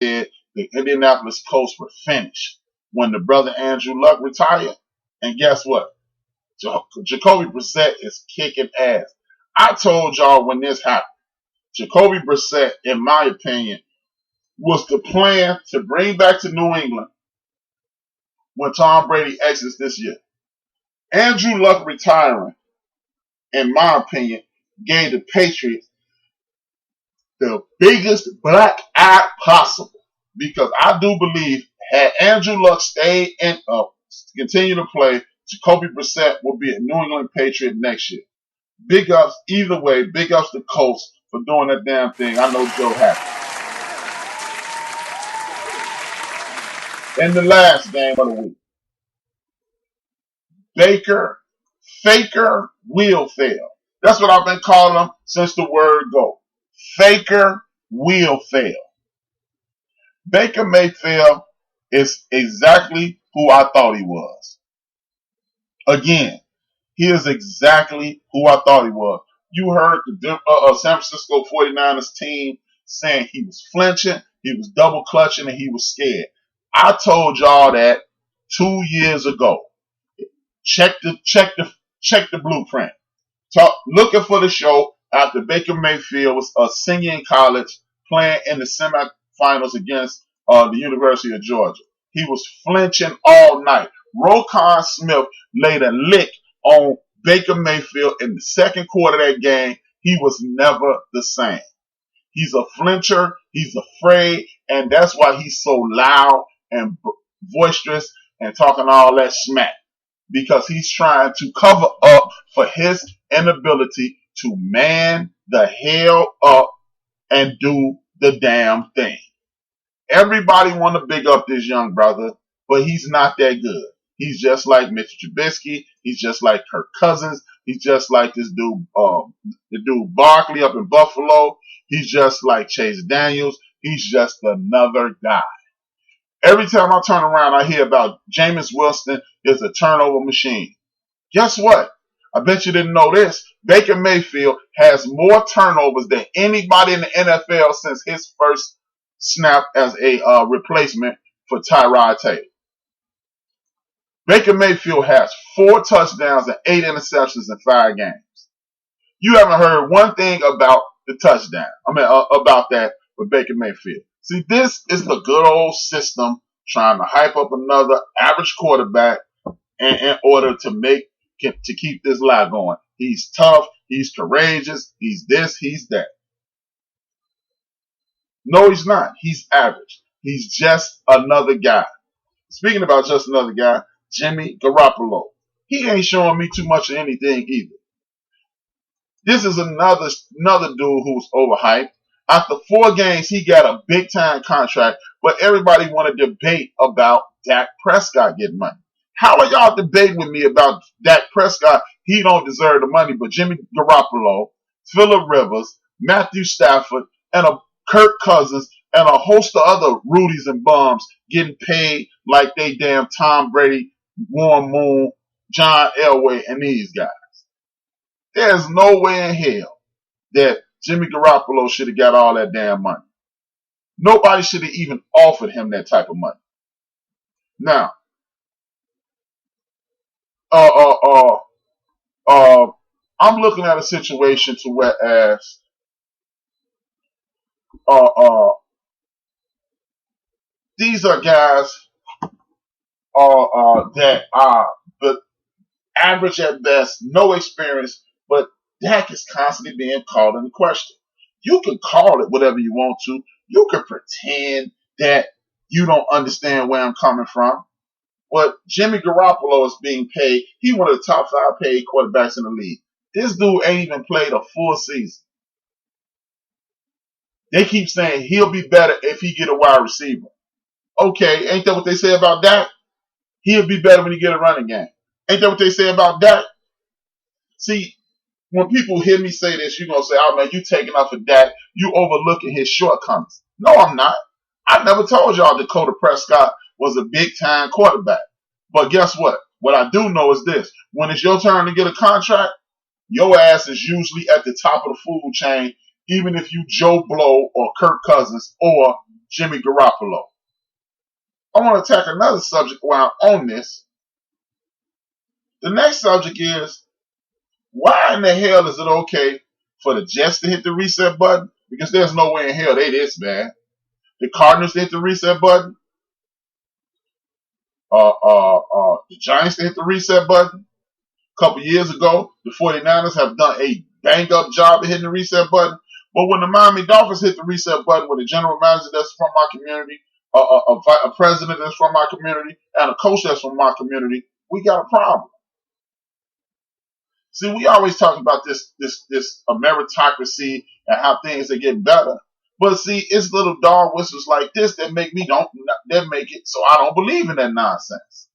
said the Indianapolis Colts were finished when the brother Andrew Luck retired. And guess what? Jacoby Brissett is kicking ass. I told y'all when this happened, Jacoby Brissett, in my opinion, was the plan to bring back to New England when Tom Brady exits this year. Andrew Luck retiring, in my opinion, gave the Patriots the biggest black eye possible. Because I do believe had Andrew Luck stayed and continue to play, Jacoby Brissett will be a New England Patriot next year. Big ups either way. Big ups to Colts for doing that damn thing. I know Joe happy. In the last game of the week, Faker will fail. That's what I've been calling him since the word go. Faker will fail. Baker Mayfield is exactly who I thought he was. Again, he is exactly who I thought he was. You heard the San Francisco 49ers team saying he was flinching, he was double clutching, and he was scared. I told y'all that 2 years ago. Check the blueprint. Looking for the show after Baker Mayfield was a senior in college, playing in the semifinals against the University of Georgia. He was flinching all night. Roquan Smith laid a lick on Baker Mayfield in the second quarter of that game. He was never the same. He's a flincher. He's afraid. And that's why he's so loud and boisterous and talking all that smack. Because he's trying to cover up for his inability to man the hell up and do the damn thing. Everybody want to big up this young brother, but he's not that good. He's just like Mitch Trubisky. He's just like Kirk Cousins. He's just like this dude, the dude Barkley up in Buffalo. He's just like Chase Daniels. He's just another guy. Every time I turn around, I hear about Jameis Winston is a turnover machine. Guess what? I bet you didn't know this. Baker Mayfield has more turnovers than anybody in the NFL since his first snap as a replacement for Tyrod Taylor. Baker Mayfield has 4 touchdowns and 8 interceptions in 5 games. You haven't heard one thing about the touchdown. About that with Baker Mayfield. See, this is the good old system trying to hype up another average quarterback in order to keep this lie going. He's tough. He's courageous. He's this. He's that. No, he's not. He's average. He's just another guy. Speaking about just another guy, Jimmy Garoppolo. He ain't showing me too much of anything either. This is another dude who's overhyped. After 4 games, he got a big-time contract, but everybody want to debate about Dak Prescott getting money. How are y'all debating with me about Dak Prescott? He don't deserve the money, but Jimmy Garoppolo, Phillip Rivers, Matthew Stafford, and Kirk Cousins, and a host of other Rudies and bums getting paid like they damn Tom Brady, Warren Moon, John Elway, and these guys. There's no way in hell that Jimmy Garoppolo should have got all that damn money. Nobody should have even offered him that type of money. Now, I'm looking at a situation to whereas these are guys that are the average at best, no experience, but Dak is constantly being called into question. You can call it whatever you want to. You can pretend that you don't understand where I'm coming from. But Jimmy Garoppolo is being paid. He's one of the top 5 paid quarterbacks in the league. This dude ain't even played a full season. They keep saying he'll be better if he get a wide receiver. Okay, ain't that what they say about Dak? He'll be better when he get a running game. Ain't that what they say about Dak? See, when people hear me say this, you're going to say, oh, man, you taking off of Dak. You overlooking his shortcomings. No, I'm not. I never told y'all Dakota Prescott was a big-time quarterback. But guess what? What I do know is this. When it's your turn to get a contract, your ass is usually at the top of the food chain, even if you Joe Blow or Kirk Cousins or Jimmy Garoppolo. I want to attack another subject while I'm on this. The next subject is, why in the hell is it okay for the Jets to hit the reset button? Because there's no way in hell they this bad. The Cardinals to hit the reset button. The Giants to hit the reset button. A couple years ago, the 49ers have done a bang-up job of hitting the reset button. But when the Miami Dolphins hit the reset button with a general manager that's from my community, a president that's from my community, and a coach that's from my community, we got a problem. See, we always talk about this meritocracy and how things are getting better. But see, it's little dog whistles like this that make it so I don't believe in that nonsense.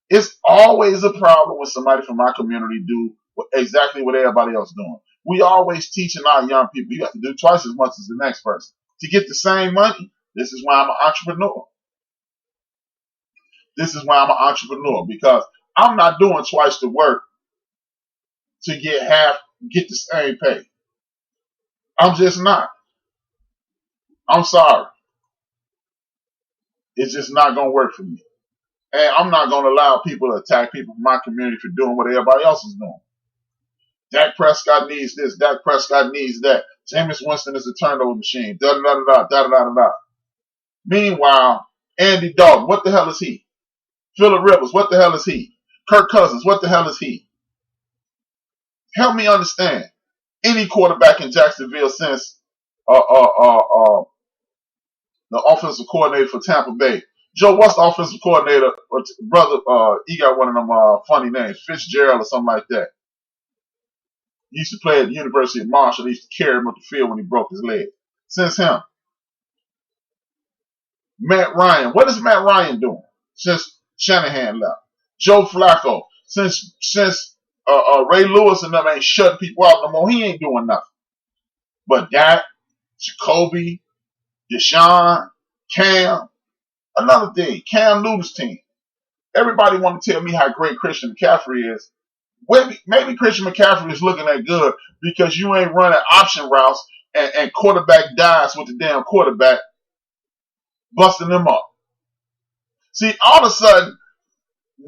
It's always a problem when somebody from my community do exactly what everybody else doing. We always teaching our young people, you have to do twice as much as the next person to get the same money. This is why I'm an entrepreneur. This is why I'm an entrepreneur, because I'm not doing twice the work to get the same pay. I'm just not. I'm sorry. It's just not going to work for me. And I'm not going to allow people to attack people from my community for doing what everybody else is doing. Dak Prescott needs this. Dak Prescott needs that. Jameis Winston is a turnover machine. Da-da-da-da-da-da-da-da. Meanwhile, Andy Dalton, what the hell is he? Phillip Rivers, what the hell is he? Kirk Cousins, what the hell is he? Help me understand. Any quarterback in Jacksonville since the offensive coordinator for Tampa Bay. Joe, what's the offensive coordinator? Brother, he got one of them funny names, Fitzgerald or something like that. He used to play at the University of Marshall. They used to carry him up the field when he broke his leg. Since him. Matt Ryan. What is Matt Ryan doing since Shanahan left? Joe Flacco. Since Ray Lewis and them ain't shutting people out no more, he ain't doing nothing. But Dak, Jacoby, Deshaun, Cam. Another thing, Cam Newton's team. Everybody want to tell me how great Christian McCaffrey is. Maybe Christian McCaffrey is looking that good because you ain't running option routes and quarterback dives with the damn quarterback, busting them up. See, all of a sudden,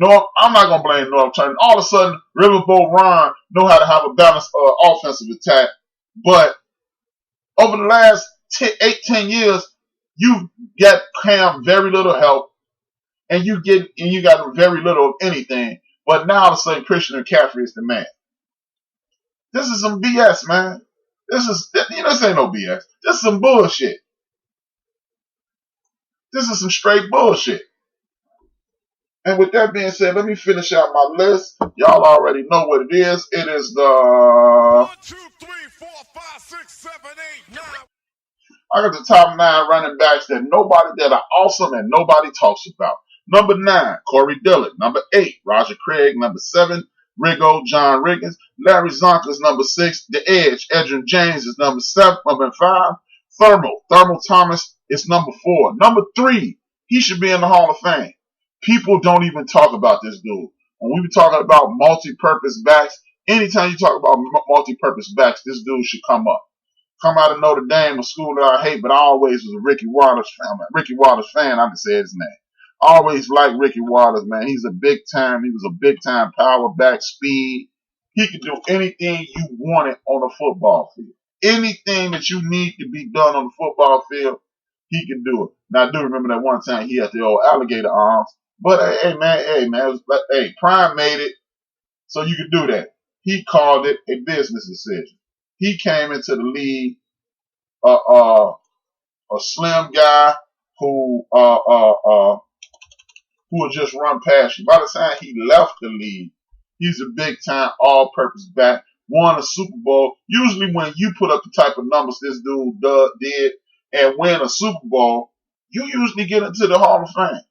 I'm not going to blame North Turner. All of a sudden, Riverboat Ron know how to have a balanced offensive attack. But over the last 10 years, you've got Cam very little help, and you got very little of anything. But now all of a sudden, Christian McCaffrey is the man. This is some BS, man. This ain't no BS. This is some bullshit. This is some straight bullshit. And with that being said, let me finish out my list. Y'all already know what it is. It is the 1, 2, 3, 4, 5, 6, 7, 8, 9. I got the top 9 running backs that are awesome and nobody talks about. Number 9, Corey Dillon. Number 8, Roger Craig. Number 7, Riggo, John Riggins. Larry Zonka's number 6. The Edge, Edgerrin James is number 7. Number 5, Thermal Thomas is number 4. Number 3, he should be in the Hall of Fame. People don't even talk about this dude. When we be talking about multi-purpose backs, anytime you talk about multi-purpose backs, this dude should come up. Come out of Notre Dame, a school that I hate, but I always was a Ricky Waters fan. Ricky Waters fan, I just said his name. I always liked Ricky Waters, man. He was a big time power back, speed. He could do anything you wanted on the football field. Anything that you need to be done on the football field, he can do it. Now I do remember that one time he had the old alligator arms. But hey man, Prime made it so you could do that. He called it a business decision. He came into the league, a slim guy who would just run past you. By the time he left the league, he's a big time all-purpose back. Won a Super Bowl. Usually when you put up the type of numbers this dude did and win a Super Bowl, you usually get into the Hall of Fame.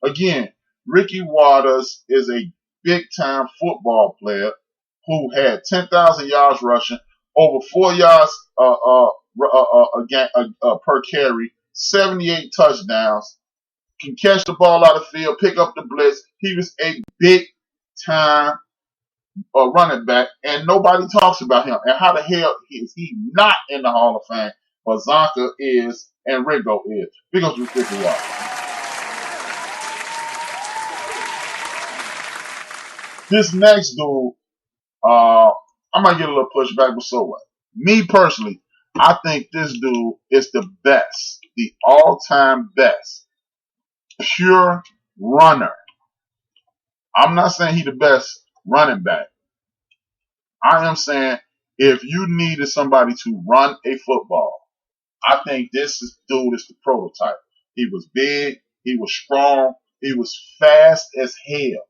Again, Ricky Waters is a big-time football player who had 10,000 yards rushing, over 4 yards per carry, 78 touchdowns, can catch the ball out of the field, pick up the blitz. He was a big-time running back, and nobody talks about him. And how the hell is he not in the Hall of Fame? Bazanka is, and Rigo is. Big ups to Ricky Ross. This next dude, I might get a little pushback, but so what? Me personally, I think this dude is the best, the all-time best, pure runner. I'm not saying he's the best running back. I am saying if you needed somebody to run a football, I think dude is the prototype. He was big, he was strong, he was fast as hell.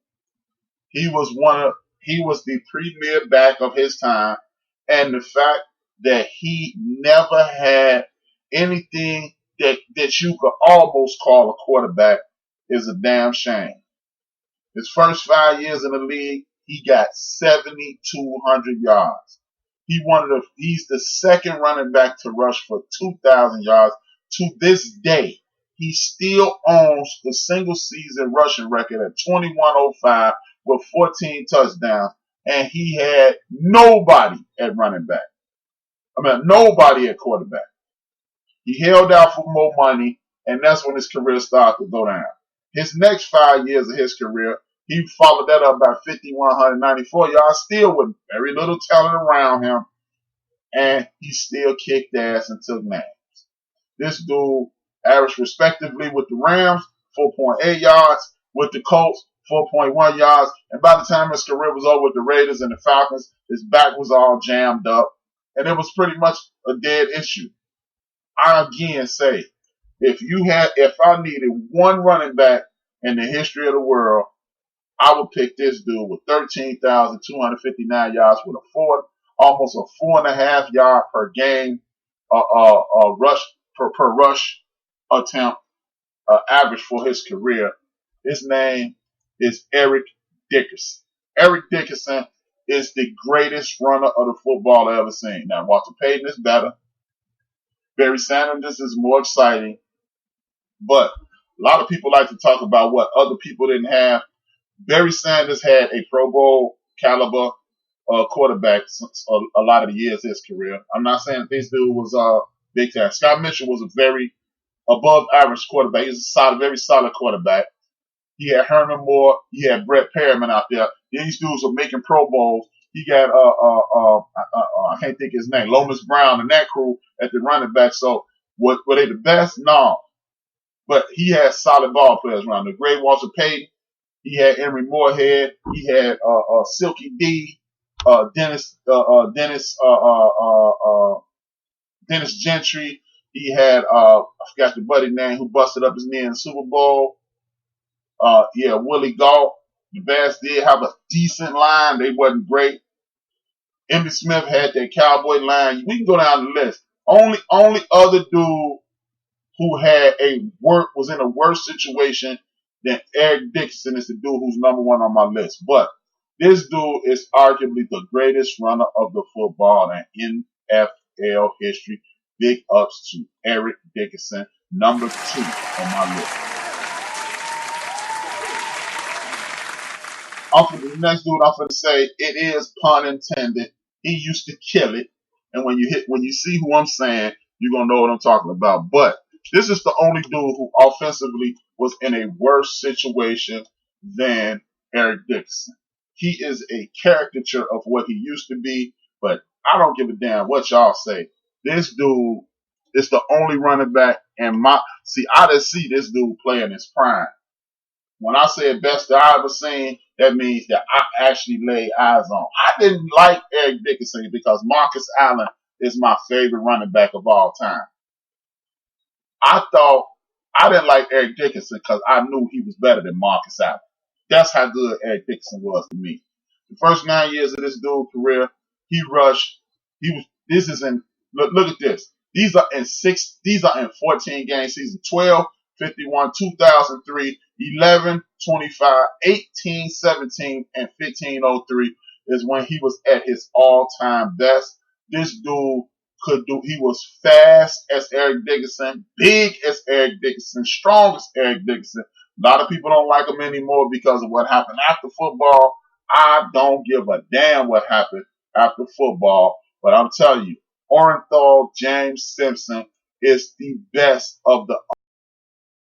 He was the premier back of his time, and the fact that he never had anything that you could almost call a quarterback is a damn shame. His first 5 years in the league, he got 7,200 yards. He's the second running back to rush for 2,000 yards. To this day, he still owns the single season rushing record at 2105 with 14 touchdowns, and he had nobody at running back. Nobody at quarterback. He held out for more money, and that's when his career started to go down. His next 5 years of his career, he followed that up by 5,194 yards, still with very little talent around him, and he still kicked ass and took names. This dude averaged respectively with the Rams, 4.8 yards, with the Colts, 4.1 yards, and by the time his career was over with the Raiders and the Falcons, his back was all jammed up, and it was pretty much a dead issue. I again say, if I needed one running back in the history of the world, I would pick this dude with 13,259 yards with almost a 4.5 yard per game, rush per rush attempt, average for his career. His name is Eric Dickerson. Eric Dickerson is the greatest runner of the football I ever seen. Now, Walter Payton is better. Barry Sanders is more exciting. But a lot of people like to talk about what other people didn't have. Barry Sanders had a Pro Bowl caliber quarterback a lot of the years of his career. I'm not saying that this dude was big time. Scott Mitchell was a very above average quarterback. He was a very solid quarterback. He had Herman Moore. He had Brett Perriman out there. These dudes were making Pro Bowls. He got I can't think of his name, Lomas Brown and that crew at the running back. So were they the best? No. But he had solid ball players around. The great Walter Payton. He had Emory Moorhead. He had Silky D, Dennis Gentry. He had I forgot the buddy name who busted up his knee in the Super Bowl. Willie Gault. The Bears did have a decent line. They wasn't great. Emmitt Smith had that cowboy line. We can go down the list. Only other dude who was in a worse situation than Eric Dickerson is the dude who's number one on my list. But this dude is arguably the greatest runner of the football in NFL history. Big ups to Eric Dickerson, number 2 on my list. For the next dude, I'm going to say it is pun intended. He used to kill it, and when you see who I'm saying, you're gonna know what I'm talking about. But this is the only dude who offensively was in a worse situation than Eric Dickerson. He is a caricature of what he used to be, but I don't give a damn what y'all say. This dude is the only running back, and I didn't see this dude play in his prime. When I say best that I ever seen, that means that I actually laid eyes on. I didn't like Eric Dickerson because Marcus Allen is my favorite running back of all time. I didn't like Eric Dickerson because I knew he was better than Marcus Allen. That's how good Eric Dickerson was to me. The first 9 years of this dude's career, he rushed. Look at this. These are in 14 game season. 12, 51, 2003, 11, 25, 18, 17, and 1503 is when he was at his all-time best. This dude he was fast as Eric Dickerson, big as Eric Dickerson, strong as Eric Dickerson. A lot of people don't like him anymore because of what happened after football. I don't give a damn what happened after football, but I'm telling you, Orenthal James Simpson is the best of the